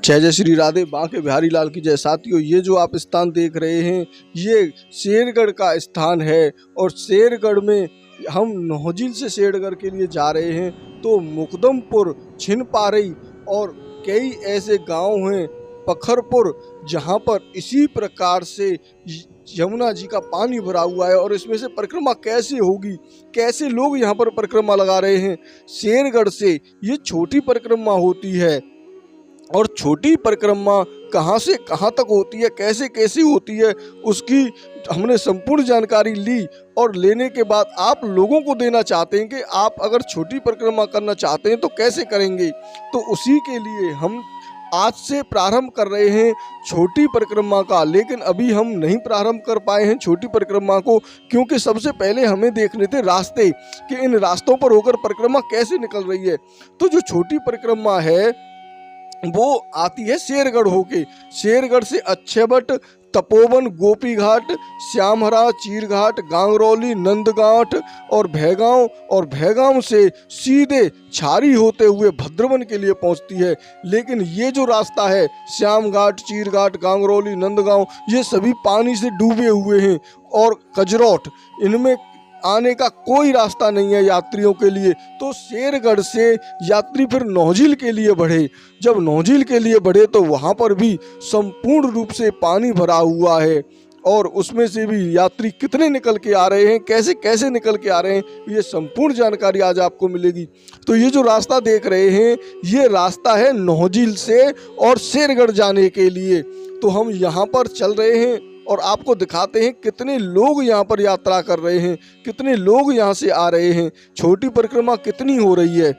जय जय श्री राधे बांके बिहारी लाल की जय। साथियों, ये जो आप स्थान देख रहे हैं ये शेरगढ़ का स्थान है और शेरगढ़ में हम नौझील से शेरगढ़ के लिए जा रहे हैं। तो मुकदमपुर, छिनपारई और कई ऐसे गांव हैं, पखरपुर, जहां पर इसी प्रकार से यमुना जी का पानी भरा हुआ है। और इसमें से परिक्रमा कैसे होगी, कैसे लोग यहाँ पर परिक्रमा लगा रहे हैं। शेरगढ़ से ये छोटी परिक्रमा होती है और छोटी परिक्रमा कहाँ से कहाँ तक होती है, कैसे कैसे होती है, उसकी हमने संपूर्ण जानकारी ली और लेने के बाद आप लोगों को देना चाहते हैं कि आप अगर छोटी परिक्रमा करना चाहते हैं तो कैसे करेंगे। तो उसी के लिए हम आज से प्रारंभ कर रहे हैं छोटी परिक्रमा का। लेकिन अभी हम नहीं प्रारंभ कर पाए हैं छोटी परिक्रमा को, क्योंकि सबसे पहले हमें देखने थे रास्ते कि इन रास्तों पर होकर परिक्रमा कैसे निकल रही है। तो जो छोटी परिक्रमा है वो आती है शेरगढ़ होके। शेरगढ़ से अच्छेबट, तपोवन, गोपी घाट, श्यामहरा, चीरघाट, गांगरौली, नंदगांठ और भैगांव से सीधे छारी होते हुए भद्रवन के लिए पहुंचती है। लेकिन ये जो रास्ता है श्यामघाट, चीरघाट, गांगरौली, नंदगांव, ये सभी पानी से डूबे हुए हैं और कजरौट, इनमें आने का कोई रास्ता नहीं है यात्रियों के लिए। तो शेरगढ़ से यात्री फिर नौझील के लिए बढ़े। जब नौझील के लिए बढ़े तो वहाँ पर भी संपूर्ण रूप से पानी भरा हुआ है और उसमें से भी यात्री कितने निकल के आ रहे हैं, कैसे कैसे निकल के आ रहे हैं, ये संपूर्ण जानकारी आज आपको मिलेगी। तो ये जो रास्ता देख रहे हैं ये रास्ता है नौझील से और शेरगढ़ जाने के लिए। तो हम यहाँ पर चल रहे हैं और आपको दिखाते हैं कितने लोग यहाँ पर यात्रा कर रहे हैं, कितने लोग यहाँ से आ रहे हैं, छोटी परिक्रमा कितनी हो रही है।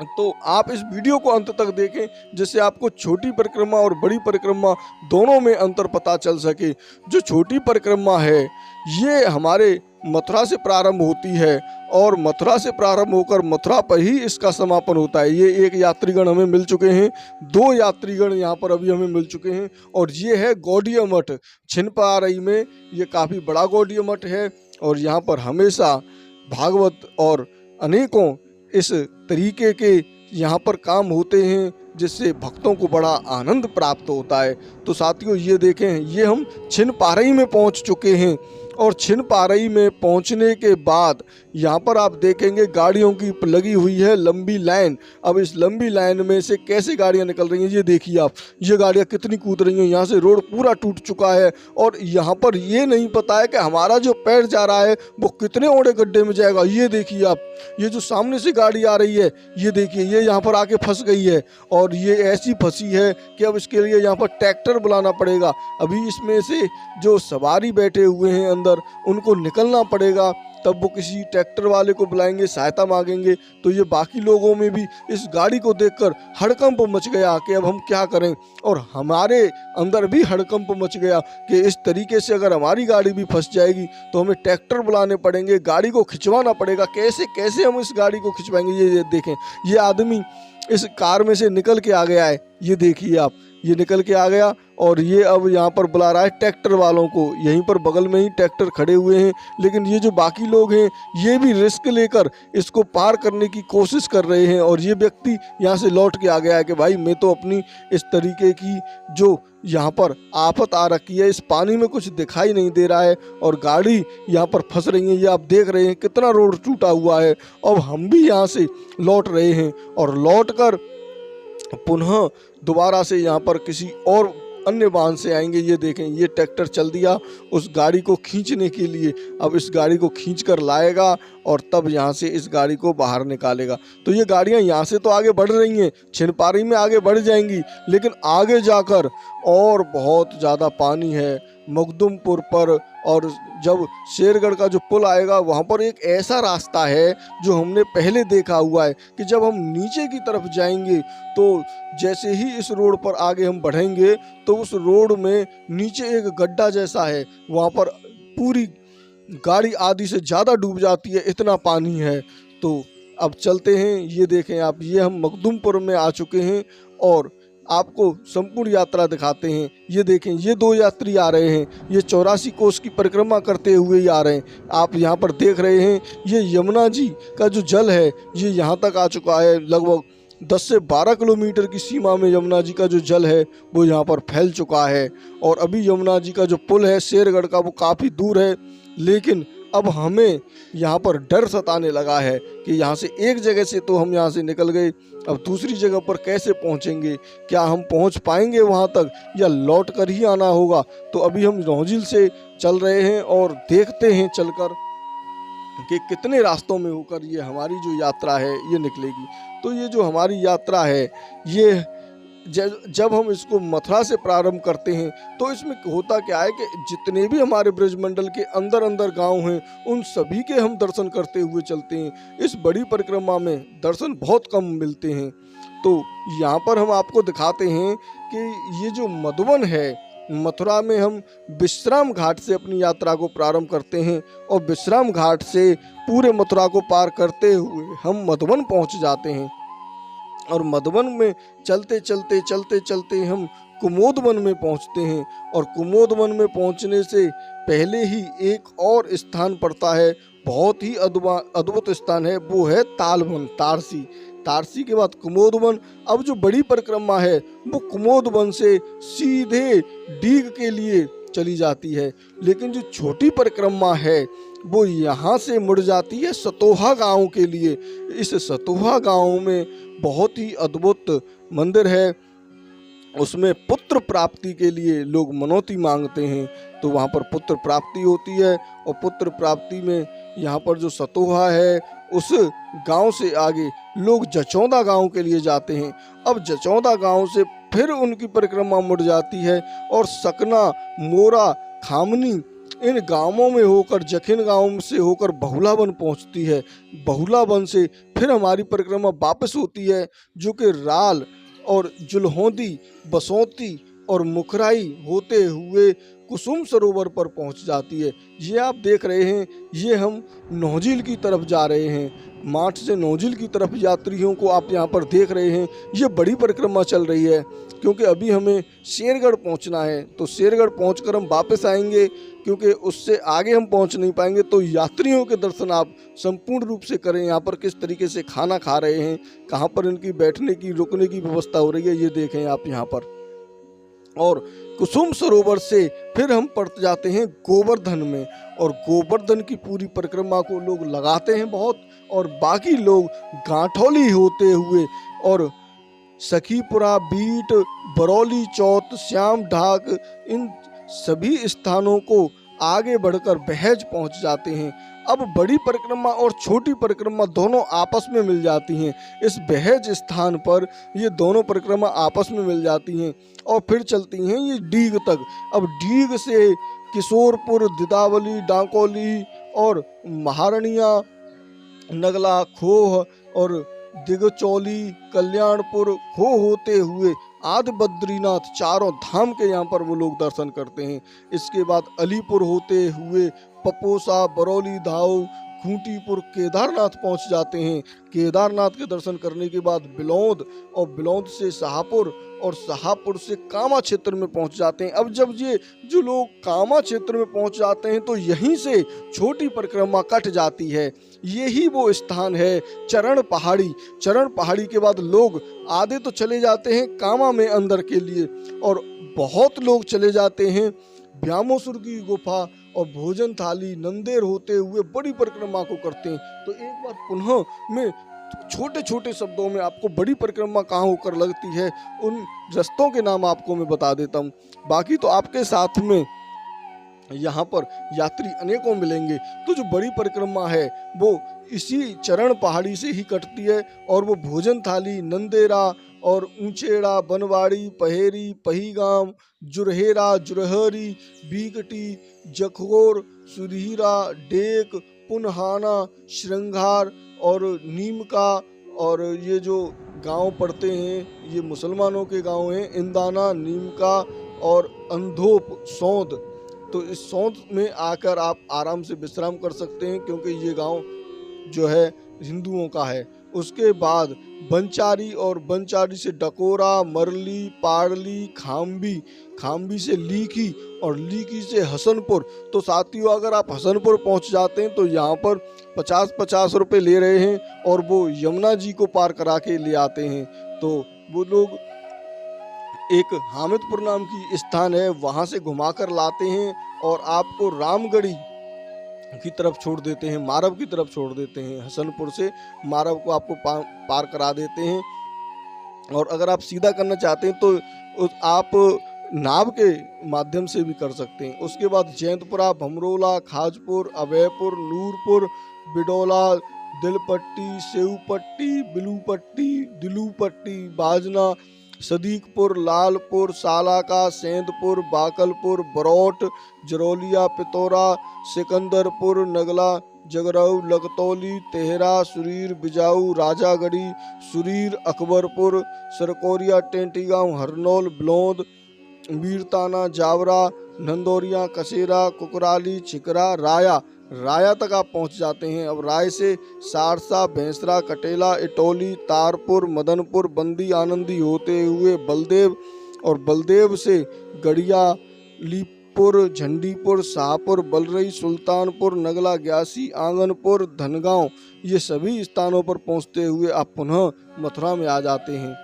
तो आप इस वीडियो को अंत तक देखें जिससे आपको छोटी परिक्रमा और बड़ी परिक्रमा दोनों में अंतर पता चल सके। जो छोटी परिक्रमा है ये हमारे मथुरा से प्रारंभ होती है और मथुरा से प्रारंभ होकर मथुरा पर ही इसका समापन होता है। ये एक यात्रीगण हमें मिल चुके हैं, 2 यात्रीगण यहाँ पर अभी हमें मिल चुके हैं और ये है गौड़ीय मठ छिनपारई में। ये काफ़ी बड़ा गौड़ीय मठ है और यहाँ पर हमेशा भागवत और अनेकों इस तरीके के यहाँ पर काम होते हैं जिससे भक्तों को बड़ा आनंद प्राप्त होता है। तो साथियों ये देखें, ये हम छिनपारई में पहुँच चुके हैं और छिनपारई में पहुंचने के बाद यहाँ पर आप देखेंगे गाड़ियों की लगी हुई है लंबी लाइन। अब इस लंबी लाइन में से कैसे गाड़ियाँ निकल रही हैं ये देखिए आप, ये गाड़ियाँ कितनी कूद रही हैं। यहाँ से रोड पूरा टूट चुका है और यहाँ पर ये नहीं पता है कि हमारा जो पैर जा रहा है वो कितने ओड़े गड्ढे में जाएगा। ये देखिए आप, ये जो सामने से गाड़ी आ रही है ये देखिए, ये यहाँ पर आके फंस गई है और ये ऐसी फंसी है कि अब इसके लिए यहाँ पर ट्रैक्टर बुलाना पड़ेगा। अभी इसमें से जो सवारी बैठे हुए हैं अंदर उनको निकलना पड़ेगा, तब वो किसी ट्रैक्टर वाले को बुलाएंगे, सहायता मांगेंगे। तो ये बाकी लोगों में भी इस गाड़ी को देखकर हड़कंप मच गया कि अब हम क्या करें, और हमारे अंदर भी हड़कंप मच गया कि इस तरीके से अगर हमारी गाड़ी भी फंस जाएगी तो हमें ट्रैक्टर बुलाने पड़ेंगे, गाड़ी को खिंचवाना पड़ेगा। कैसे कैसे हम इस गाड़ी को खिंचवाएंगे। ये देखें, ये आदमी इस कार में से निकल के आ गया है, ये देखिए आप, ये निकल के आ गया और ये अब यहाँ पर बुला रहा है ट्रैक्टर वालों को। यहीं पर बगल में ही ट्रैक्टर खड़े हुए हैं, लेकिन ये जो बाकी लोग हैं ये भी रिस्क लेकर इसको पार करने की कोशिश कर रहे हैं। और ये व्यक्ति यहाँ से लौट के आ गया है कि भाई मैं तो अपनी इस तरीके की जो यहाँ पर आफत आ रखी है, इस पानी में कुछ दिखाई नहीं दे रहा है और गाड़ी यहाँ पर फंस रही है। ये आप देख रहे हैं कितना रोड टूटा हुआ है। अब हम भी यहाँ से लौट रहे हैं और लौट कर पुनः दोबारा से यहाँ पर किसी और अन्य वाहन से आएंगे। ये देखें, ये ट्रैक्टर चल दिया उस गाड़ी को खींचने के लिए। अब इस गाड़ी को खींच कर लाएगा और तब यहाँ से इस गाड़ी को बाहर निकालेगा। तो ये गाड़ियाँ यहाँ से तो आगे बढ़ रही हैं, छिनपारई में आगे बढ़ जाएंगी, लेकिन आगे जाकर और बहुत ज़्यादा पानी है मुकदमपुर पर। और जब शेरगढ़ का जो पुल आएगा वहाँ पर एक ऐसा रास्ता है जो हमने पहले देखा हुआ है कि जब हम नीचे की तरफ जाएंगे तो जैसे ही इस रोड पर आगे हम बढ़ेंगे तो उस रोड में नीचे एक गड्ढा जैसा है, वहाँ पर पूरी गाड़ी आधी से ज़्यादा डूब जाती है, इतना पानी है। तो अब चलते हैं, ये देखें आप, ये हम मुकदमपुर में आ चुके हैं और आपको संपूर्ण यात्रा दिखाते हैं। ये देखें, ये 2 यात्री आ रहे हैं, ये 84 कोस की परिक्रमा करते हुए ही आ रहे हैं। आप यहाँ पर देख रहे हैं ये यमुना जी का जो जल है ये यहाँ तक आ चुका है, लगभग 10 से 12 किलोमीटर की सीमा में यमुना जी का जो जल है वो यहाँ पर फैल चुका है। और अभी यमुना जी का जो पुल है शेरगढ़ का वो काफ़ी दूर है, लेकिन अब हमें यहाँ पर डर सताने लगा है कि यहाँ से एक जगह से तो हम यहाँ से निकल गए, अब दूसरी जगह पर कैसे पहुँचेंगे, क्या हम पहुँच पाएंगे वहाँ तक या लौट कर ही आना होगा। तो अभी हम नौझील से चल रहे हैं और देखते हैं चलकर कि कितने रास्तों में होकर ये हमारी जो यात्रा है ये निकलेगी। तो ये जो हमारी यात्रा है ये जब हम इसको मथुरा से प्रारंभ करते हैं तो इसमें होता क्या है कि जितने भी हमारे ब्रजमंडल के अंदर अंदर गांव हैं उन सभी के हम दर्शन करते हुए चलते हैं। इस बड़ी परिक्रमा में दर्शन बहुत कम मिलते हैं। तो यहाँ पर हम आपको दिखाते हैं कि ये जो मधुबन है, मथुरा में हम विश्राम घाट से अपनी यात्रा को प्रारंभ करते हैं और विश्राम घाट से पूरे मथुरा को पार करते हुए हम मधुबन पहुँच जाते हैं। और मधुबन में चलते चलते चलते चलते हम कुमोद वन में पहुंचते हैं। और कुमोद वन में पहुंचने से पहले ही एक और स्थान पड़ता है, बहुत ही अद्भुत स्थान है, वो है तालवन, तारसी। तारसी के बाद कुमोद वन। अब जो बड़ी परिक्रमा है वो कुमोद वन से सीधे डीग के लिए चली जाती है, लेकिन जो छोटी परिक्रमा है वो यहाँ से मुड़ जाती है सतोहा गांव के लिए। इस सतोहा गांव में बहुत ही अद्भुत मंदिर है, उसमें पुत्र प्राप्ति के लिए लोग मनौती मांगते हैं तो वहाँ पर पुत्र प्राप्ति होती है। और पुत्र प्राप्ति में यहाँ पर जो सतोहा है उस गांव से आगे लोग जचौदा गांव के लिए जाते हैं। अब जचौदा गांव से फिर उनकी परिक्रमा मुड़ जाती है और सकना, मोरा, खामनी इन गांवों में होकर जखिन गांव से होकर बहुलावन पहुंचती है। बहुलावन से फिर हमारी परिक्रमा वापस होती है जो कि राल और जुलहोंदी, बसोती और मुखराई होते हुए कुसुम सरोवर पर पहुंच जाती है। ये आप देख रहे हैं, ये हम नौझील की तरफ जा रहे हैं। माठ से नौझील की तरफ यात्रियों को आप यहाँ पर देख रहे हैं। ये बड़ी परिक्रमा चल रही है क्योंकि अभी हमें शेरगढ़ पहुँचना है। तो शेरगढ़ पहुँचकर हम वापस आएंगे क्योंकि उससे आगे हम पहुँच नहीं पाएंगे। तो यात्रियों के दर्शन आप संपूर्ण रूप से करें। यहाँ पर किस तरीके से खाना खा रहे हैं, कहाँ पर इनकी बैठने की, रुकने की व्यवस्था हो रही है, ये देखें आप यहाँ पर। और कुसुम सरोवर से फिर हम पड़ जाते हैं गोवर्धन में। और गोवर्धन की पूरी परिक्रमा को लोग लगाते हैं बहुत, और बाकी लोग गांठौली होते हुए और सखीपुरा, बीट, बरौली चौथ, श्याम ढाक इन सभी स्थानों को आगे बढ़कर बहज पहुंच जाते हैं। अब बड़ी परिक्रमा और छोटी परिक्रमा दोनों आपस में मिल जाती हैं। इस बहज स्थान पर ये दोनों परिक्रमा आपस में मिल जाती हैं और फिर चलती हैं ये डीग तक। अब डीग से किशोरपुर, दिदावली, डाकोली और महारणिया, नगला, खोह और दिगचौली, कल्याणपुर, खो होते हुए आदि बद्रीनाथ चारों धाम के यहाँ पर वो लोग दर्शन करते हैं। इसके बाद अलीपुर होते हुए पपोसा, बरौली, धाऊ, खूंटीपुर, केदारनाथ पहुँच जाते हैं। केदारनाथ के दर्शन करने के बाद बिलौद और बिलौद से शाहपुर और शाहपुर से कामा क्षेत्र में पहुँच जाते हैं। अब जब ये जो लोग कामा क्षेत्र में पहुँच जाते हैं तो यहीं से छोटी परिक्रमा कट जाती है। यही वो स्थान है चरण पहाड़ी। चरण पहाड़ी के बाद लोग आधे तो चले जाते हैं कामा में अंदर के लिए और बहुत लोग चले जाते हैं ब्यामोसुर की गुफा और भोजन थाली, नंदेर होते हुए बड़ी परिक्रमा को करते हैं। तो एक बार पुनः मैं छोटे छोटे शब्दों में आपको बड़ी परिक्रमा कहाँ होकर लगती है उन रास्तों के नाम आपको मैं बता देता हूँ। बाकी तो आपके साथ में यहाँ पर यात्री अनेकों मिलेंगे। तो जो बड़ी परिक्रमा है वो इसी चरण पहाड़ी से ही कटती है और वो भोजन थाली, नंदेरा और ऊंचेड़ा, बनवाड़ी, पहेरी, पहीगाम, जुरहेरा, जुरहरी, बीकटी, जखोर, सुरहीरा, डेक, पुनहाना, श्रृंगार और नीमका। और ये जो गांव पड़ते हैं ये मुसलमानों के गांव हैं, इंदाना, नीमका और अंधोप, सौंद। तो इस सौंद में आकर आप आराम से विश्राम कर सकते हैं क्योंकि ये गांव जो है हिंदुओं का है। उसके बाद बनचारी और बनचारी से डकोरा, मरली, पाड़ली, खाम्बी, खाम्बी से लीकी और लीकी से हसनपुर। तो साथियों अगर आप हसनपुर पहुंच जाते हैं तो यहाँ पर 50-50 रुपये ले रहे हैं और वो यमुना जी को पार करा के ले आते हैं। तो वो लोग एक हामिदपुर नाम की स्थान है वहाँ से घुमाकर लाते हैं और आपको रामगढ़ी की तरफ छोड़ देते हैं, मारव की तरफ छोड़ देते हैं। हसनपुर से मारव को आपको पार करा देते हैं। और अगर आप सीधा करना चाहते हैं तो आप नाव के माध्यम से भी कर सकते हैं। उसके बाद जैंतपुरा, भमरोला, खाजपुर, अभयपुर, नूरपुर, बिडोला, दिलपट्टी, सेवपट्टी, बिलूपट्टी, दिलूपट्टी, बाजना, सदीकपुर, लालपुर, सालाका, सेंधपुर, बाकलपुर, बरौट, जरौलिया, पितौरा, सिकंदरपुर, नगला, जगरऊ, लगतौली, तेहरा, सुरीर, बिजाऊ, राजागढ़ी, सुरीर, अकबरपुर, सरकोरिया, टेंटीगांव, हरनौल, ब्लौद, मीरताना, जावरा, नंदोरिया, कसेरा, कुकराली, छिकरा, राया, राया तक आप पहुंच जाते हैं। अब राय से सारसा, भैंसरा, कटेला, इटौली, तारपुर, मदनपुर, बंदी आनंदी होते हुए बलदेव और बलदेव से गड़िया, लीपुर, झंडीपुर, शाहपुर, बलरई, सुल्तानपुर, नगला, ग्यासी, आंगनपुर, धनगांव, ये सभी स्थानों पर पहुंचते हुए आप पुनः मथुरा में आ जाते हैं।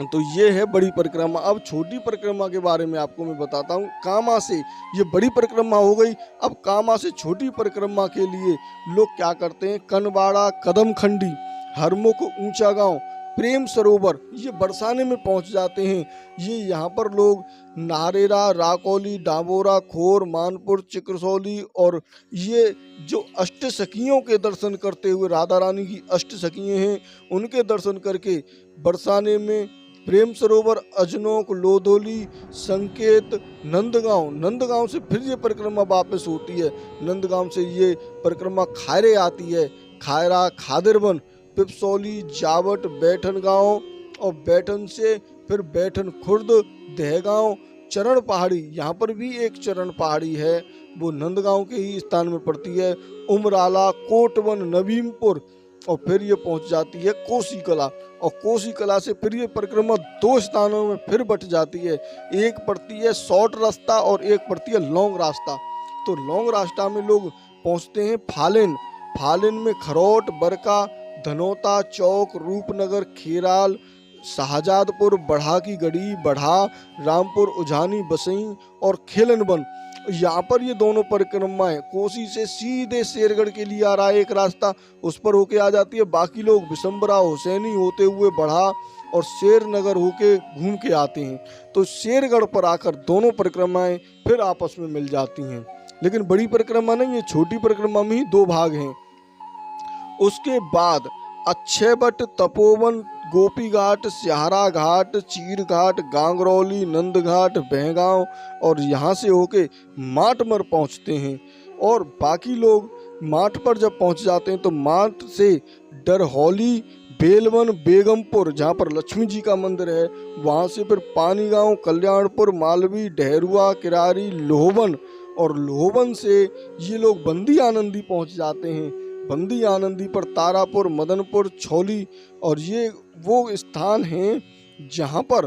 तो ये है बड़ी परिक्रमा। अब छोटी परिक्रमा के बारे में आपको मैं बताता हूँ। कामा से ये बड़ी परिक्रमा हो गई। अब कामा से छोटी परिक्रमा के लिए लोग क्या करते हैं, कनबाड़ा, कदमखंडी, हरमुख, ऊंचा गांव, प्रेम सरोवर, ये बरसाने में पहुंच जाते हैं। ये यहाँ पर लोग नारेरा, राकौली, डाबोरा, खोर, मानपुर, चिक्रसौली और ये जो अष्ट सखियों के दर्शन करते हुए, राधा रानी की अष्ट सखियाँ हैं उनके दर्शन करके बरसाने में प्रेम सरोवर, अजनोक, लोधोली, संकेत, नंदगांव, नंदगांव से फिर ये परिक्रमा वापस होती है। नंदगांव से ये परिक्रमा खायरे आती है, खायरा, खादिरबन, पिपसौली, जावट, बैठन गांव और बैठन से फिर बैठन खुर्द, दहगांव, चरण पहाड़ी, यहाँ पर भी एक चरण पहाड़ी है, वो नंदगांव के ही स्थान में पड़ती है, उमराला, कोटवन, नवीमपुर और फिर ये पहुंच जाती है कोसी कला। और कोसी कला से फिर ये परिक्रमा दो स्थानों में फिर बट जाती है। एक पड़ती है शॉर्ट रास्ता और एक पड़ती है लॉन्ग रास्ता। तो लॉन्ग रास्ता में लोग पहुंचते हैं फालिन, फालिन में खरोट, बरका, धनौता, चौक, रूपनगर, खेराल, शाहजादपुर, बढ़ा की गढ़ी, बढ़ा, रामपुर, उजानी, बसई और खेलनबन। यहाँ पर ये दोनों परिक्रमाएं कोसी से सीधे शेरगढ़ के लिए आ रहा है एक रास्ता, उस पर होके आ जाती है। बाकी लोग बिशंबरा, हुसैनी होते हुए बढ़ा और शेरनगर होके घूम के आते हैं। तो शेरगढ़ पर आकर दोनों परिक्रमाएं फिर आपस में मिल जाती हैं। लेकिन बड़ी परिक्रमा नहीं, ये छोटी परिक्रमा में ही दो भाग हैं। उसके बाद अक्षयवट, तपोवन, गोपी घाट, स्याहरा घाट, चीर घाट, गांगरौली, नंद घाट, बहगांव और यहाँ से होके माटमर पहुँचते हैं। और बाकी लोग माट पर जब पहुँच जाते हैं तो माट से डरहौली, बेलवन, बेगमपुर जहाँ पर लक्ष्मी जी का मंदिर है, वहाँ से फिर पानीगांव, कल्याणपुर, मालवी, डहरुआ, किरारी, लोहवन और लोहवन से ये लोग बंदी आनंदी पहुँच जाते हैं। बंदी आनंदी पर तारापुर, मदनपुर, छौली और ये वो स्थान हैं जहाँ पर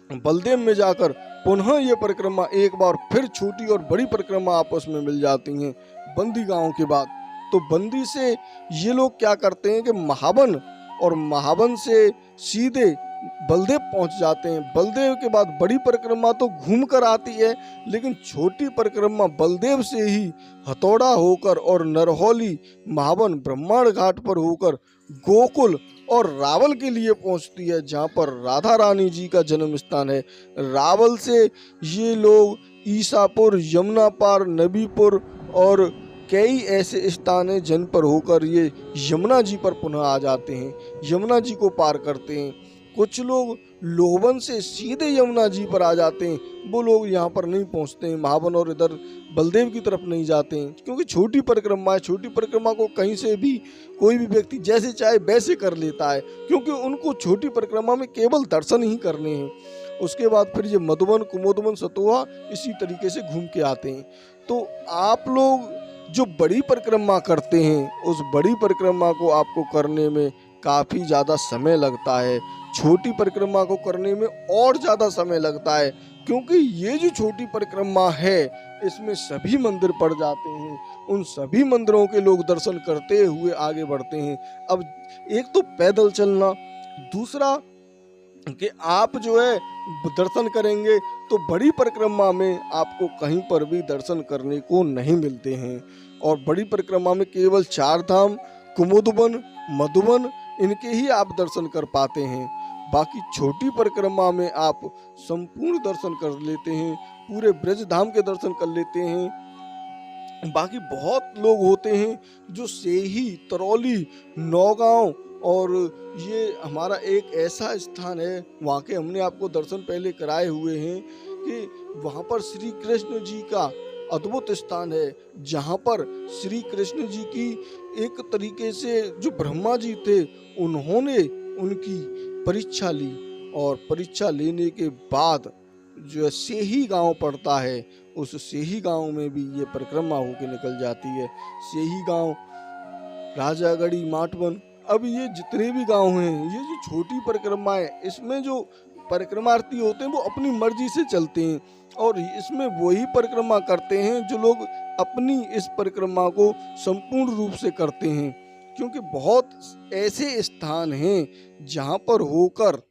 बलदेव में जाकर पुनः ये परिक्रमा एक बार फिर छोटी और बड़ी परिक्रमा आपस में मिल जाती हैं बंदी गांव के बाद। तो बंदी से ये लोग क्या करते हैं कि महावन और महावन से सीधे बलदेव पहुंच जाते हैं। बलदेव के बाद बड़ी परिक्रमा तो घूम कर आती है, लेकिन छोटी परिक्रमा बलदेव से ही हथौड़ा होकर और नरहौली, महावन, ब्रह्मांड घाट पर होकर गोकुल और रावल के लिए पहुंचती है, जहां पर राधा रानी जी का जन्म स्थान है। रावल से ये लोग ईसापुर, यमुना पार, नबीपुर और कई ऐसे स्थान हैं जिन पर होकर ये यमुना जी पर पुनः आ जाते हैं, यमुना जी को पार करते हैं। कुछ लोग लोहवन से सीधे यमुना जी पर आ जाते हैं, वो लोग यहाँ पर नहीं पहुँचते हैं, महावन और इधर बलदेव की तरफ नहीं जाते हैं, क्योंकि छोटी परिक्रमा है। छोटी परिक्रमा को कहीं से भी कोई भी व्यक्ति जैसे चाहे वैसे कर लेता है, क्योंकि उनको छोटी परिक्रमा में केवल दर्शन ही करने हैं। उसके बाद फिर ये मधुबन, कुमुदवन, सतोहा इसी तरीके से घूम के आते हैं। तो आप लोग जो बड़ी परिक्रमा करते हैं उस बड़ी परिक्रमा को आपको करने में काफ़ी ज़्यादा समय लगता है, छोटी परिक्रमा को करने में और ज़्यादा समय लगता है, क्योंकि ये जो छोटी परिक्रमा है इसमें सभी मंदिर पड़ जाते हैं, उन सभी मंदिरों के लोग दर्शन करते हुए आगे बढ़ते हैं। अब एक तो पैदल चलना, दूसरा कि आप जो है दर्शन करेंगे तो बड़ी परिक्रमा में आपको कहीं पर भी दर्शन करने को नहीं मिलते हैं, और बड़ी परिक्रमा में केवल 4 धाम कुमुदवन, मधुबन इनके ही आप दर्शन कर पाते हैं। बाकी छोटी परिक्रमा में आप संपूर्ण दर्शन कर लेते हैं, पूरे ब्रज धाम के दर्शन कर लेते हैं। बाकी बहुत लोग होते हैं जो सेही, तरौली, नौगांव और ये हमारा एक ऐसा स्थान है, वहाँ के हमने आपको दर्शन पहले कराए हुए हैं कि वहाँ पर श्री कृष्ण जी का अद्भुत स्थान है, जहाँ पर श्री कृष्ण जी की एक तरीके से जो ब्रह्मा जी थे उन्होंने उनकी परीक्षा ली, और परीक्षा लेने के बाद जो सेही गांव पड़ता है उस सेही गांव में भी ये परिक्रमा होके निकल जाती है। सेही गांव, राजागढ़ी, माटवन, अब ये जितने भी गांव हैं, ये जो छोटी परिक्रमा है इसमें जो परिक्रमार्थी होते हैं वो अपनी मर्जी से चलते हैं, और इसमें वही परिक्रमा करते हैं जो लोग अपनी इस परिक्रमा को संपूर्ण रूप से करते हैं, क्योंकि बहुत ऐसे स्थान हैं जहाँ पर होकर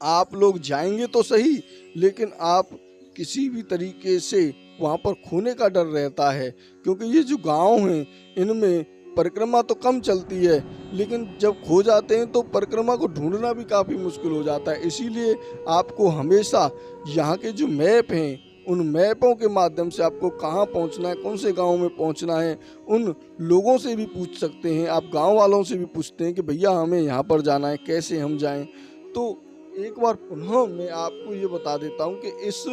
आप लोग जाएंगे तो सही, लेकिन आप किसी भी तरीके से वहाँ पर खोने का डर रहता है, क्योंकि ये जो गांव हैं इनमें परिक्रमा तो कम चलती है, लेकिन जब खो जाते हैं तो परिक्रमा को ढूंढना भी काफ़ी मुश्किल हो जाता है। इसीलिए आपको हमेशा यहाँ के जो मैप हैं उन मैपों के माध्यम से आपको कहाँ पहुँचना है, कौन से गांव में पहुँचना है, उन लोगों से भी पूछ सकते हैं। आप गांव वालों से भी पूछते हैं कि भैया हमें यहाँ पर जाना है, कैसे हम जाएं। तो एक बार पुनः मैं आपको ये बता देता हूँ कि इस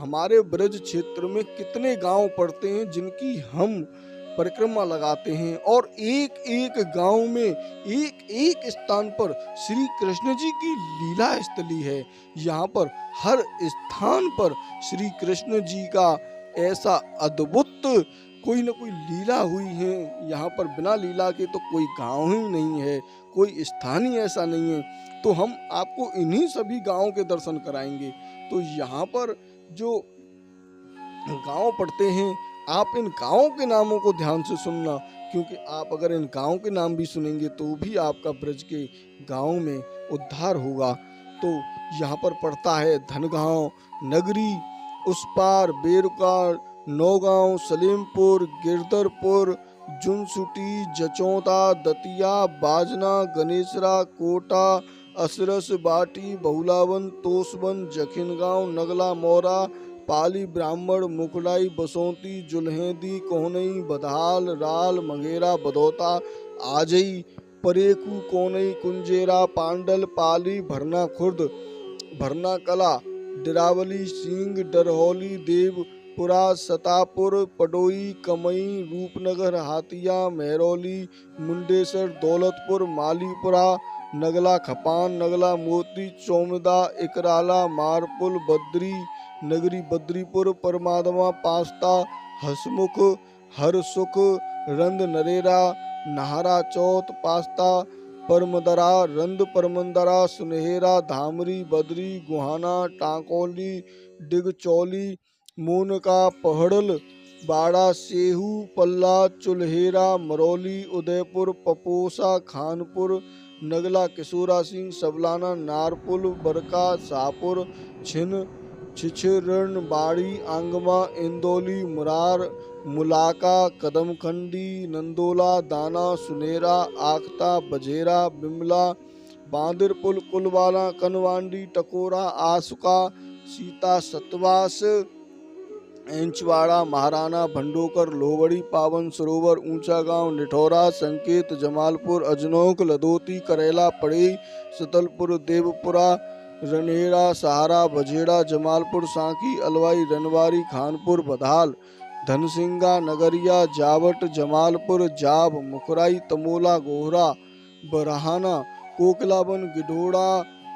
हमारे ब्रज क्षेत्र में कितने गांव पड़ते हैं जिनकी हम परिक्रमा लगाते हैं, और एक एक गांव में एक एक स्थान पर श्री कृष्ण जी की लीला स्थली है। यहाँ पर हर स्थान पर श्री कृष्ण जी का ऐसा अद्भुत कोई न कोई लीला हुई है। यहाँ पर बिना लीला के तो कोई गांव ही नहीं है, कोई स्थान ही ऐसा नहीं है। तो हम आपको इन्हीं सभी गांवों के दर्शन कराएंगे। तो यहाँ पर जो गांव पड़ते हैं, आप इन गांवों के नामों को ध्यान से सुनना, क्योंकि आप अगर इन गांव के नाम भी सुनेंगे तो भी आपका ब्रज के गांव में उद्धार होगा। तो यहाँ पर पड़ता है धनगांव, नगरी, उस पार बेरुकार, नौगांव, सलीमपुर, गिरधरपुर, जुनसुटी, जचौता, दतिया, बाजना, गणेशरा, कोटा, असरस, बाटी, बहुलावन, तोसवन, जखिनगांव, नगला, मौरा, पाली, ब्राह्मण, मुखलाई, बसोंती, जुल्हेदी, कोहनई, बधाल, राल, मंगेरा, बदौता, आजई, परेकू, कोनई, कुंजेरा, पांडल, पाली, भरना खुर्द, भरना कला, डिरावली, सींग, डरहौली, देवपुरा, सतापुर, पडोई, कमई, रूपनगर, हातिया, महरौली, मुंडेसर, दौलतपुर, मालीपुरा, नगला, खपान, नगला, मोती, चौमदा, इकराला, मारपुल, बद्री नगरी, बद्रीपुर, परमात्मा, पास्ता, हसमुख, हरसुख, रंद, नरेरा, नहारा, चौथ, पास्ता, परमदरा, रंद, परमंदरा, सुनहेरा, धामरी, बदरी, गुहाना, टांकोली, डिगचौली, मोनका, पहड़ल, बाड़ा, सेहू, पल्ला, चुल्हेरा, मरौली, उदयपुर, पपोसा, खानपुर, नगला, किशोरा सिंह, सबलाना, नारपुल, बरका, शाहपुर, छिन, छिछरण, बाड़ी, आंगमा, इंदौली, मुरार, मुलाका, कदमखंडी, नंदोला, दाना, सुनेरा, आखता, बजेरा, बिमला, बांदरपुल, कुलवाला, कनवांडी, टकोरा, आसुका, सीता, सतवास, इंचवाड़ा, महाराना, भंडोकर, लोहड़ी, पावन सरोवर, ऊंचा गांव, निठौरा, संकेत, जमालपुर, अजनोक, लदोती, करेला, पड़ई, सतलपुर, देवपुरा, रनेड़ा, सहारा, बजेड़ा, जमालपुर, सांकी, अलवाई, रनवारी, खानपुर, बधाल, धनसिंगा, नगरिया, जावट, जमालपुर, जाब, मुखराई, तमोला, गोहरा, बरहाना, कोकलावन, गिढोड़ा,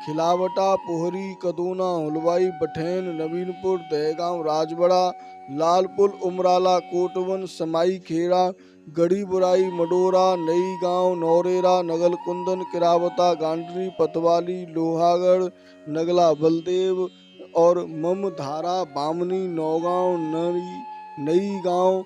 खिलावटा, पोहरी, कदोना, हलवाई, बठैन, नवीनपुर, दहगांव, राजबड़ा, लालपुर, उमराला, कोटवन, समाई खेड़ा, गढ़ी बुराई, मडोरा, नई गांव, नौरेरा, नगलकुंदन, किरावता, गांडरी, पतवाली, लोहागढ़, नगला बलदेव और ममधारा, बामनी, नौगांव, नई गांव,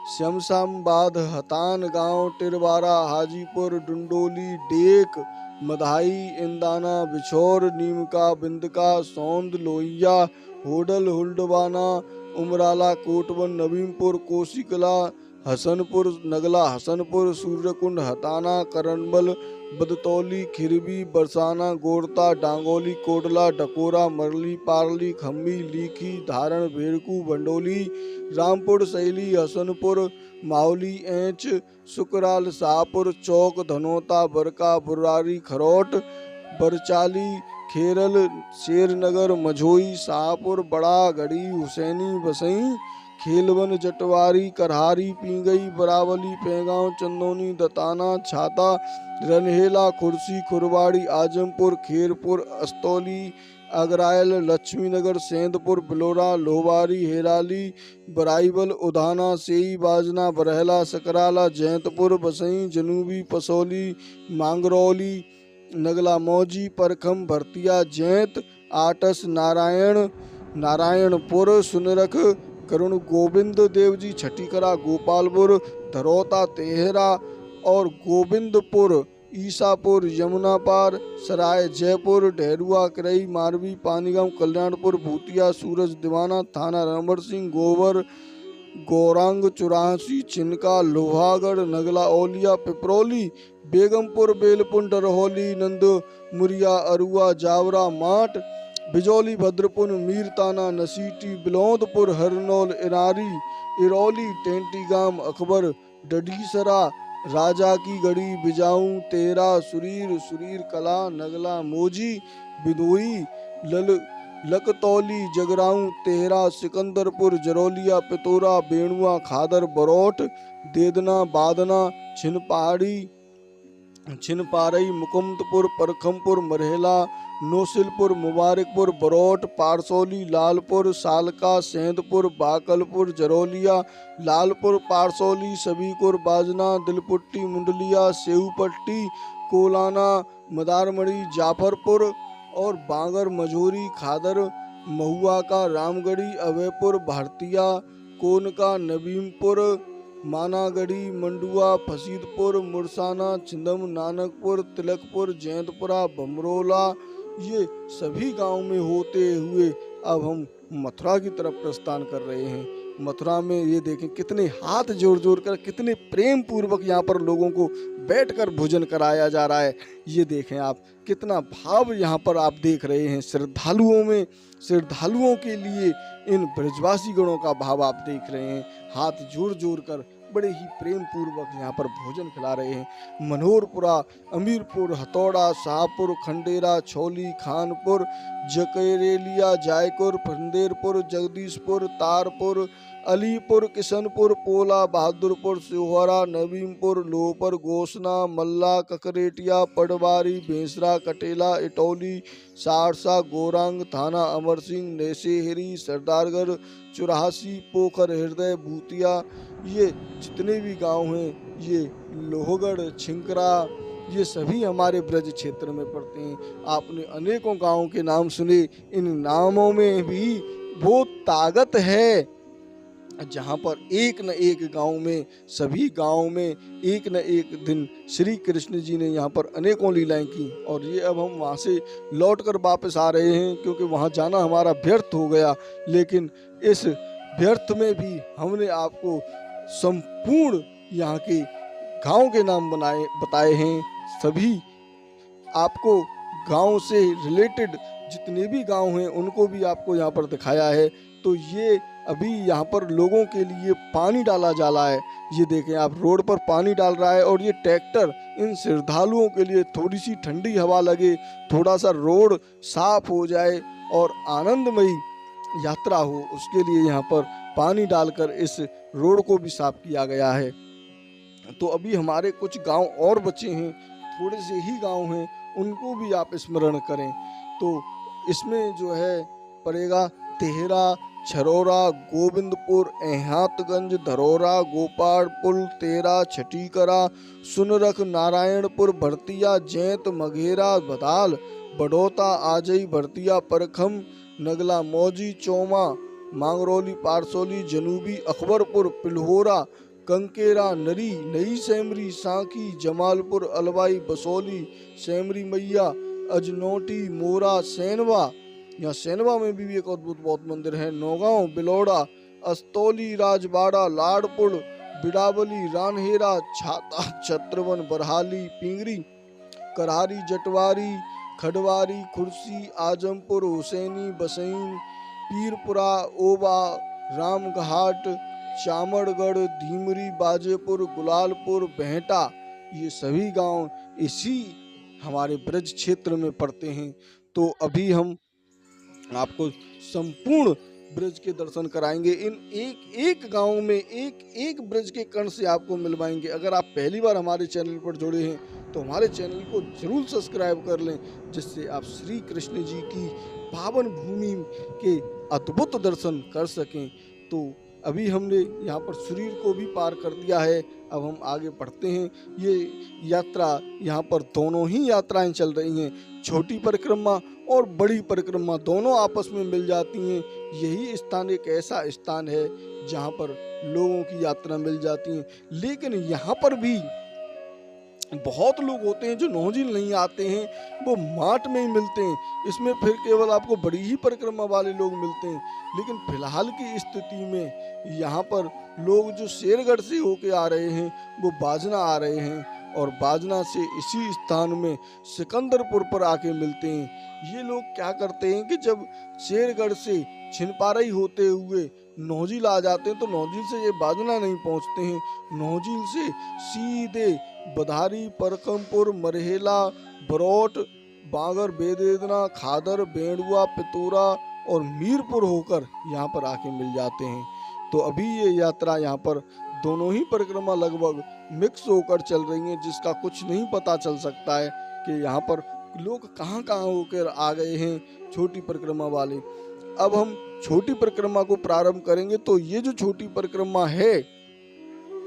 श्यामशाबाद, हतान गांव, टिरवारा, हाजीपुर, डुंडोली, डेक, मधाई, इंदाना, बिछौर, नीमका, बिंदका, सौंद, लोहिया, होडल, हुल्डवाना, उमराला, कोटवन, नवीनपुर, कोसीकला, हसनपुर, नगला हसनपुर, सूर्यकुंड, हताना, करनबल, बदतौली, खिरबी, बरसाना, गोरता, डांगोली, कोटला, डकोरा, मरली, पारली, खम्बी, लीखी, धारण, भेड़कू, भंडोली, रामपुर, सैली, हसनपुर, मावली, एंच, सुकराल, शाहपुर, चौक, धनौता, बरका, बुरारी, खरोट, बरचाली, खेरल, शेरनगर, मझोई, शाहपुर, बड़ा गढ़ी, हुसैनी, बसई, खेलवन, जटवारी, करहारी, पींगई, बरावली, पैगांव, चंदौनी, दताना, छाता, रनहेला, खुर्सी, खुरवाड़ी, आजमपुर, खेरपुर, अस्तौली, अगरायल, लक्ष्मीनगर, सेंधपुर, बिलोरा, लोहवारी, हेराली, बराईबल, उधाना, सेई, बाजना, बरहला, सकराला, जैंतपुर, बसई, जनूबी, पसौली, मांगरौली, नगला मौजी, परखम, भरतिया, जैंत, आटस, नारायणपुर, सुनरख, करुण गोविंद देव जी, छठीकरा, गोपालपुर, धरौता, तेहरा और गोविंदपुर, ईसापुर, यमुना पार, सराय जयपुर, डेहरुआ, करई, मारवी, पानीगांव, कल्याणपुर, भूतिया, सूरज दीवाना, थाना रणबड़ सिंह, गोवर, गौरांग, चौरासी, चिनका, लोहागढ़, नगला औलिया, पिपरौली, बेगमपुर, बेलपुर, डरहोली, नंद मुरिया, अरुआ, जावरा, माट, बिजौली, भद्रपुर, मीरताना, नसीटी, बिलौदपुर, हरनौल, इनारी, इरौली, टेंटीगाम, अकबर, डडीसरा, राजा की गढ़ी, बिजाऊ, तेरा, सुरीर कला, नगला, मोजी, बिदोई, लकतौली, जगराऊं, तेहरा, सिकंदरपुर, जरौलिया, पितौरा, बेणुआ, खादर, बरौट, देदना, बादना, छिनपारई, मुकुंदपुर, परखमपुर, मरहेला, नौसिलपुर, मुबारकपुर, बरौट, पारसौली, लालपुर, सालका, सेंधपुर, बाकलपुर, जरौलिया, लालपुर, पारसौली, सबीपुर, बाजना, दिलपुट्टी, मुंडलिया, सेऊपट्टी, कोलाना, मदारमढ़ी, जाफरपुर और बांगर, मझोरी, खादर, महुआ का, रामगढ़ी, अभयपुर, भारतिया, कोनका, नवीमपुर, मानागढ़ी, मंडुआ, फसीदपुर, मुरसाना, छिंदम, नानकपुर, तिलकपुर, जैंतपुरा, भमरोला, ये सभी गांव में होते हुए अब हम मथुरा की तरफ प्रस्थान कर रहे हैं। मथुरा में ये देखें कितने हाथ जोड़ जोड़ कर, कितने प्रेम पूर्वक यहाँ पर लोगों को बैठकर भोजन कराया जा रहा है। ये देखें आप, कितना भाव यहाँ पर आप देख रहे हैं श्रद्धालुओं में। श्रद्धालुओं के लिए इन ब्रजवासी गणों का भाव आप देख रहे हैं। हाथ जोड़ जोड़ कर बड़े ही प्रेम पूर्वक यहाँ पर भोजन खिला रहे हैं। मनोहरपुरा, अमीरपुर, हथौड़ा, शाहपुर, खंडेरा, छौली, खानपुर, जकरेलिया, जायपुर, फंदेरपुर, जगदीशपुर, तारपुर, अलीपुर, किशनपुर, पोला, बहादुरपुर, सिहोरा, नवीमपुर, लोहपुर, गोसना, मल्ला, ककरेटिया, पटवारी, भेंसरा, कटेला, इटौली, सारसा, गोरांग, थाना अमरसिंह, नेसेहरी, सरदारगढ़, चौरासी, पोखर, हृदय, भूतिया, ये जितने भी गांव हैं, ये लोहगढ़, छिंकरा, ये सभी हमारे ब्रज क्षेत्र में पड़ते हैं। आपने अनेकों गांवों के नाम सुने। इन नामों में भी वो ताकत है जहाँ पर एक न एक गांव में, सभी गांव में एक न एक दिन श्री कृष्ण जी ने यहाँ पर अनेकों लीलाएं की। और ये अब हम वहाँ से लौटकर वापस आ रहे हैं, क्योंकि वहाँ जाना हमारा व्यर्थ हो गया। लेकिन इस व्यर्थ में भी हमने आपको संपूर्ण यहाँ के गांव के नाम बताए हैं। सभी आपको गांव से रिलेटेड जितने भी गांव हैं उनको भी आपको यहाँ पर दिखाया है। तो ये अभी यहाँ पर लोगों के लिए पानी डाला जा रहा है। ये देखें आप, रोड पर पानी डाल रहा है और ये ट्रैक्टर इन श्रद्धालुओं के लिए थोड़ी सी ठंडी हवा लगे, थोड़ा सा रोड साफ हो जाए और आनंदमयी यात्रा हो, उसके लिए यहाँ पर पानी डालकर इस रोड को भी साफ किया गया है। तो अभी हमारे कुछ गांव और बचे हैं, थोड़े से ही गांव हैं, उनको भी आप स्मरण करें। तो इसमें जो है पड़ेगा तेहरा, छरोरा, गोविंदपुर, एहातगंज, धरौरा, गोपालपुर, तेरा, छटीकरा, सुनरख, नारायणपुर, भरतिया, जैत, मघेरा, बदाल, बड़ौता, आजई, भरतिया, परखम, नगला मौजी, चौमा, मांगरौली, पारसौली, जनूबी, अकबरपुर, पिल्होरा, कंकेरा, नरी, नई सेमरी, सांकी, जमालपुर, अलवाई, बसौली, सेमरी मैया, अजनोटी, मोरा, सैनवा, यहाँ सैनवा में भी एक अद्भुत बौद्ध मंदिर है, नौगांव, बिलौड़ा, अस्तौली, राजबाड़ा, लाड़पुर, बिड़ावली, रानहेरा, छाता, छत्रवन, बरहाली, पिंगरी, करहारी, जटवारी, खडवारी, खुर्सी, आजमपुर, हुसैनी, बसईन, पीरपुरा, ओबा, रामघाट, चामड़गढ़, धीमरी, बाजेपुर, गुलालपुर, भेंटा, ये सभी गांव इसी हमारे ब्रज क्षेत्र में पड़ते हैं। तो अभी हम आपको संपूर्ण ब्रज के दर्शन कराएंगे। इन एक एक गांव में एक एक ब्रज के कण से आपको मिलवाएंगे। अगर आप पहली बार हमारे चैनल पर जुड़े हैं तो हमारे चैनल को जरूर सब्सक्राइब कर लें, जिससे आप श्री कृष्ण जी की पावन भूमि के अद्भुत दर्शन कर सकें। तो अभी हमने यहाँ पर शरीर को भी पार कर दिया है, अब हम आगे बढ़ते हैं। ये यात्रा यहाँ पर दोनों ही यात्राएं चल रही हैं, छोटी परिक्रमा और बड़ी परिक्रमा दोनों आपस में मिल जाती हैं। यही स्थान एक ऐसा स्थान है जहाँ पर लोगों की यात्रा मिल जाती है। लेकिन यहाँ पर भी बहुत लोग होते हैं जो नौझील नहीं आते हैं, वो माट में ही मिलते हैं। इसमें फिर केवल आपको बड़ी ही परिक्रमा वाले लोग मिलते हैं। लेकिन फिलहाल की स्थिति में यहाँ पर लोग जो शेरगढ़ से होके आ रहे हैं वो बाजना आ रहे हैं, और बाजना से इसी स्थान में सिकंदरपुर पर आके मिलते हैं। ये लोग क्या करते हैं कि जब शेरगढ़ से छिनपारई होते हुए नौझील आ जाते हैं तो नौझील से ये बाजना नहीं पहुंचते हैं, नौझील से सीधे बधारी, परकमपुर, मरहेला, बरौट, बागर, बेदेदना, खादर, बेंडुआ, पितौरा और मीरपुर होकर यहाँ पर आके मिल जाते हैं। तो अभी ये यात्रा यहाँ पर दोनों ही परिक्रमा लगभग मिक्स होकर चल रही हैं, जिसका कुछ नहीं पता चल सकता है कि यहाँ पर लोग कहाँ कहाँ होकर आ गए हैं छोटी परिक्रमा वाले। अब हम छोटी परिक्रमा को प्रारंभ करेंगे। तो ये जो छोटी परिक्रमा है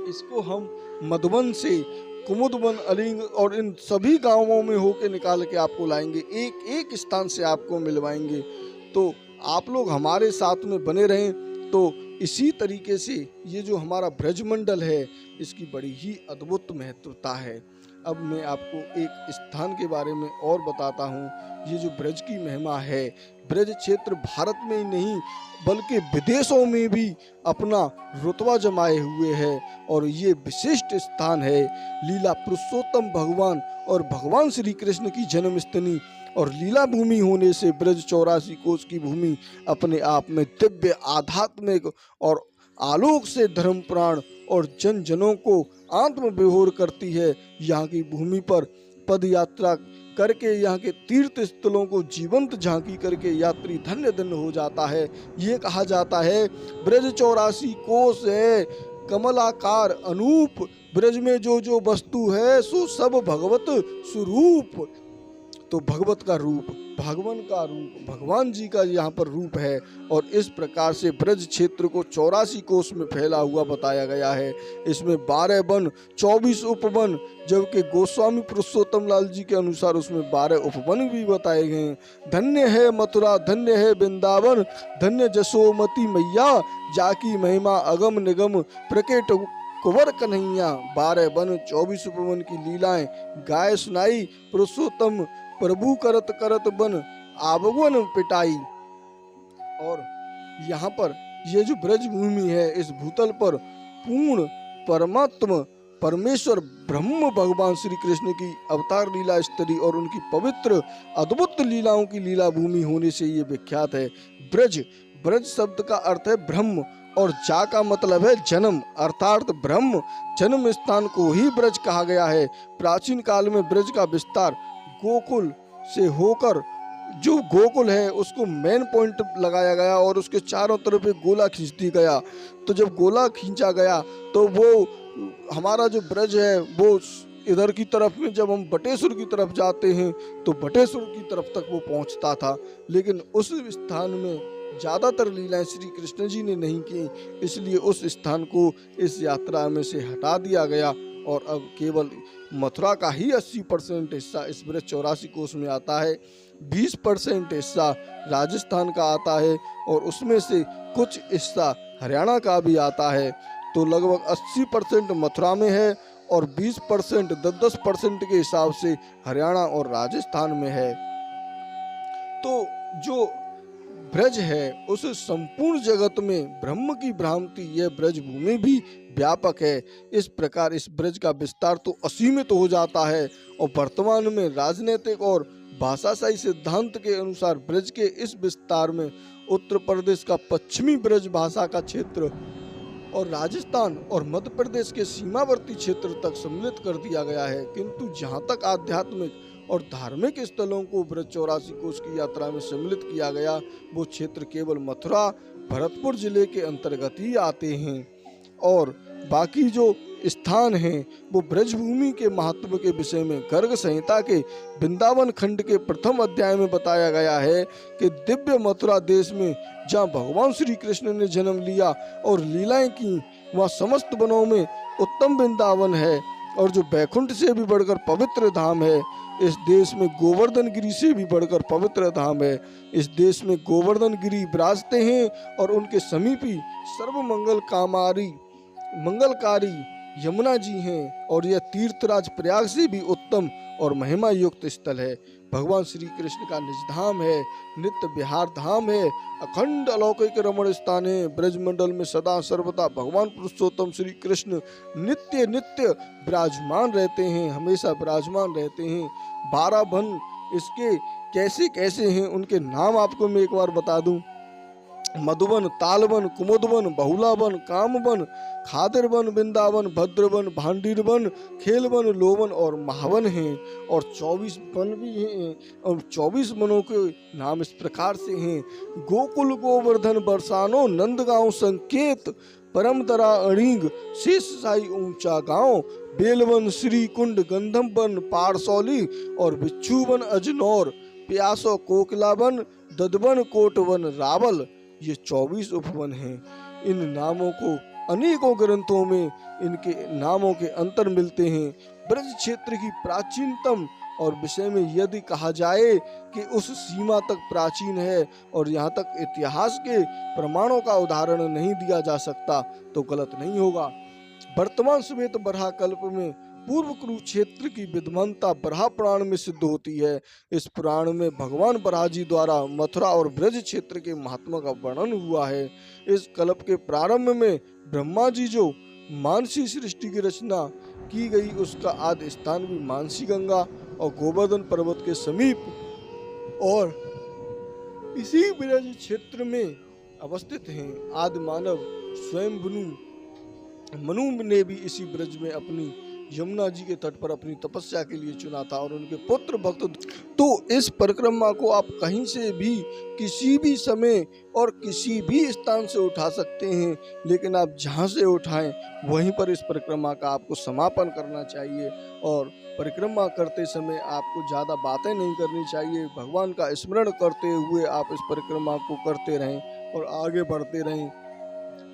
इसको हम मधुबन से कुमुदवन, अलिंग और इन सभी गांवों में होके निकाल के आपको लाएंगे, एक एक स्थान से आपको मिलवाएंगे। तो आप लोग हमारे साथ में बने रहें। तो इसी तरीके से ये जो हमारा ब्रजमंडल है इसकी बड़ी ही अद्भुत महत्वता है। अब मैं आपको एक स्थान के बारे में और बताता हूँ। ये जो ब्रज की महिमा है, ब्रज क्षेत्र भारत में ही नहीं बल्कि विदेशों में भी अपना रुतबा जमाए हुए है, और ये विशिष्ट स्थान है लीला पुरुषोत्तम भगवान और भगवान श्री कृष्ण की जन्मस्थली और लीला भूमि होने से ब्रज 84 कोस की भूमि अपने आप में दिव्य, आध्यात्मिक और आलोक से धर्म प्राण और जन जनों को आत्म विभोर करती है। यहाँ की भूमि पर पद यात्रा करके यहाँ के तीर्थ स्थलों को जीवंत झांकी करके यात्री धन्य धन्य हो जाता है। ये कहा जाता है ब्रज 84 कोस है कमलाकार अनूप, ब्रज में जो जो वस्तु है सो सब भगवत स्वरूप। तो भगवत का रूप, भगवान का रूप, भगवान जी का यहाँ पर रूप है। और इस प्रकार से ब्रज क्षेत्र को 84 कोस में फैला हुआ बताया गया है। इसमें 12 वन, 24 उपवन, जबकि गोस्वामी पुरुषोत्तम लाल जी के अनुसार उसमें 12 उपवन भी बताए गए हैं। धन्य है मथुरा, धन्य है वृंदावन, धन्य जसोमती मैया, जाकी महिमा अगम निगम प्रकट कुंवर कन्हैया। 12 वन 24 उपवन की लीलाएं गाय सुनाई, पुरुषोत्तम प्रभु करत करत बन आबवन पिटाई। और यहाँ पर ये जो ब्रज भूमि है इस भूतल पर पूर्ण परमात्मा परमेश्वर ब्रह्म भगवान श्री कृष्ण की अवतार लीला स्थली और उनकी पवित्र अद्भुत लीलाओं की लीला भूमि होने से ये विख्यात है। ब्रज, ब्रज शब्द का अर्थ है ब्रह्म और जा का मतलब है जन्म, अर्थात ब्रह्म जन्म स्थान को ही ब्रज कहा गया है। प्राचीन काल में ब्रज का विस्तार गोकुल से होकर जो गोकुल है उसको मेन पॉइंट लगाया गया और उसके चारों तरफ एक गोला खींच दी गया। तो जब गोला खींचा गया तो वो हमारा जो ब्रज है वो इधर की तरफ में जब हम बटेश्वर की तरफ जाते हैं तो बटेश्वर की तरफ तक वो पहुंचता था, लेकिन उस स्थान में ज़्यादातर लीलाएं श्री कृष्ण जी ने नहीं की, इसलिए उस स्थान को इस यात्रा में से हटा दिया गया और अब केवल मथुरा का ही 80% हिस्सा इस ब्रज 84 कोष में आता है। 20% हिस्सा राजस्थान का आता है और उसमें से कुछ हिस्सा हरियाणा का भी आता है। तो लगभग 80% मथुरा में है और 20% 10% के हिसाब से हरियाणा और राजस्थान में है। तो जो ब्रज है उस संपूर्ण जगत में ब्रह्म की भ्रांति यह ब्रज भूमि भी व्यापक है। इस प्रकार इस ब्रज का विस्तार तो असीमित हो जाता है और वर्तमान में राजनीतिक और भाषाशाही सिद्धांत के अनुसार ब्रज के इस विस्तार में उत्तर प्रदेश का पश्चिमी ब्रज भाषा का क्षेत्र और राजस्थान और मध्य प्रदेश के सीमावर्ती क्षेत्र तक सम्मिलित कर दिया गया है। किंतु जहाँ तक आध्यात्मिक और धार्मिक स्थलों को ब्रज 84 कोष की यात्रा में सम्मिलित किया गया, वो क्षेत्र केवल मथुरा भरतपुर जिले के अंतर्गत ही आते हैं और बाकी जो स्थान हैं वो ब्रजभूमि के महत्व के विषय में गर्ग संहिता के वृंदावन खंड के प्रथम अध्याय में बताया गया है कि दिव्य मथुरा देश में जहाँ भगवान श्री कृष्ण ने जन्म लिया और लीलाएं की, वहाँ समस्त वनों में उत्तम वृंदावन है और जो बैकुंठ से भी बढ़कर पवित्र धाम है। इस देश में गोवर्धन गिरी से भी बढ़कर पवित्र धाम है। इस देश में गोवर्धन गिरी विराजते हैं और उनके समीपी सर्व मंगलकारी यमुना जी हैं और यह तीर्थराज प्रयाग से भी उत्तम और महिमा युक्त स्थल है। भगवान श्री कृष्ण का निज धाम है, नित्य विहार धाम है, अखंड अलौकिक रमण स्थान है। ब्रजमंडल में सदा सर्वदा भगवान पुरुषोत्तम श्री कृष्ण नित्य नित्य विराजमान रहते हैं, हमेशा विराजमान रहते हैं। 12 वन इसके कैसे कैसे हैं, उनके नाम आपको मैं एक बार बता दूं। मधुवन, तालवन, कुमुदवन, बहुलावन, कामवन, खादिरवन, वृंदावन, भद्रवन, भांडीरवन, खेलवन, लोवन और महावन हैं और 24 वन भी हैं और 24 वनों के नाम इस प्रकार से हैं। गोकुल, गोवर्धन, बरसानो, नंदगांव, संकेत, परमतरा, अड़ीग, शेषशाही, ऊंचा गांव, बेलवन, श्री कुंड, गंधमवन, पारसौली और बिच्छूवन, अजनौर, प्यासो, कोकलावन, ददवन, कोटवन, रावल, ये 24 उपवन हैं। इन नामों को अनेकों ग्रंथों में इनके नामों के अंतर मिलते हैं। ब्रज क्षेत्र की प्राचीनतम और विषय में यदि कहा जाए कि उस सीमा तक प्राचीन है और यहाँ तक इतिहास के प्रमाणों का उदाहरण नहीं दिया जा सकता तो गलत नहीं होगा। वर्तमान श्वेत बराह कल्प में पूर्व कुरुक्षेत्र की विद्यमानता बराह पुराण में सिद्ध होती है। इस पुराण में भगवान बराह जी द्वारा मथुरा और ब्रज क्षेत्र के महात्मा का वर्णन हुआ है। इस कल्प के प्रारंभ में ब्रह्मा जी जो मानसी सृष्टि की रचना की गई उसका आदि स्थान भी मानसी गंगा और गोवर्धन पर्वत के समीप और इसी ब्रज क्षेत्र में अवस्थित हैं। आदि मानव स्वयं मनु ने भी इसी ब्रज में अपनी यमुना जी के तट पर अपनी तपस्या के लिए चुना था और उनके पुत्र भक्त। तो इस परिक्रमा को आप कहीं से भी किसी भी समय और किसी भी स्थान से उठा सकते हैं, लेकिन आप जहां से उठाएं वहीं पर इस परिक्रमा का आपको समापन करना चाहिए। और परिक्रमा करते समय आपको ज़्यादा बातें नहीं करनी चाहिए। भगवान का स्मरण करते हुए आप इस परिक्रमा को करते रहें और आगे बढ़ते रहें।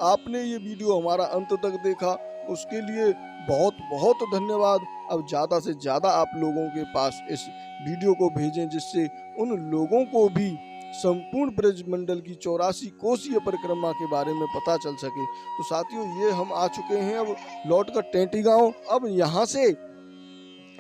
आपने ये वीडियो हमारा अंत तक देखा उसके लिए बहुत बहुत धन्यवाद। अब ज़्यादा से ज़्यादा आप लोगों के पास इस वीडियो को भेजें जिससे उन लोगों को भी संपूर्ण ब्रज मंडल की 84 कोसीय परिक्रमा के बारे में पता चल सके। तो साथियों, ये हम आ चुके हैं अब लौटकर टेंटी गांव। अब यहाँ से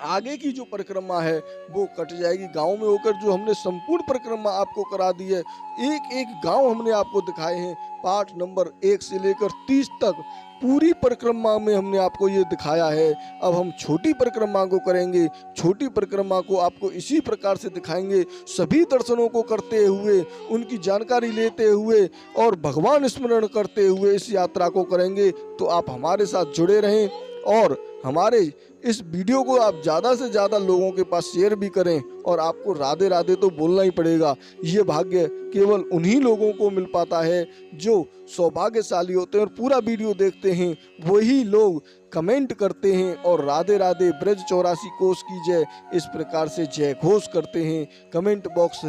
आगे की जो परिक्रमा है वो कट जाएगी। गांव में होकर जो हमने संपूर्ण परिक्रमा आपको करा दी है, एक एक गांव हमने आपको दिखाए हैं। पार्ट नंबर 1 से लेकर 30 तक पूरी परिक्रमा में हमने आपको ये दिखाया है। अब हम छोटी परिक्रमा को करेंगे। छोटी परिक्रमा को आपको इसी प्रकार से दिखाएंगे, सभी दर्शनों को करते हुए, उनकी जानकारी लेते हुए और भगवान स्मरण करते हुए इस यात्रा को करेंगे। तो आप हमारे साथ जुड़े रहें और हमारे इस वीडियो को आप ज़्यादा से ज़्यादा लोगों के पास शेयर भी करें। और आपको राधे राधे तो बोलना ही पड़ेगा। ये भाग्य केवल उन्हीं लोगों को मिल पाता है जो सौभाग्यशाली होते हैं और पूरा वीडियो देखते हैं। वही लोग कमेंट करते हैं और राधे राधे ब्रज 84 कोस की जय इस प्रकार से जय घोष करते हैं। कमेंट बॉक्स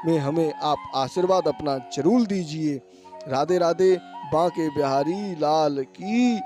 में हमें आप आशीर्वाद अपना जरूर दीजिए। राधे राधे। बांके बिहारी लाल की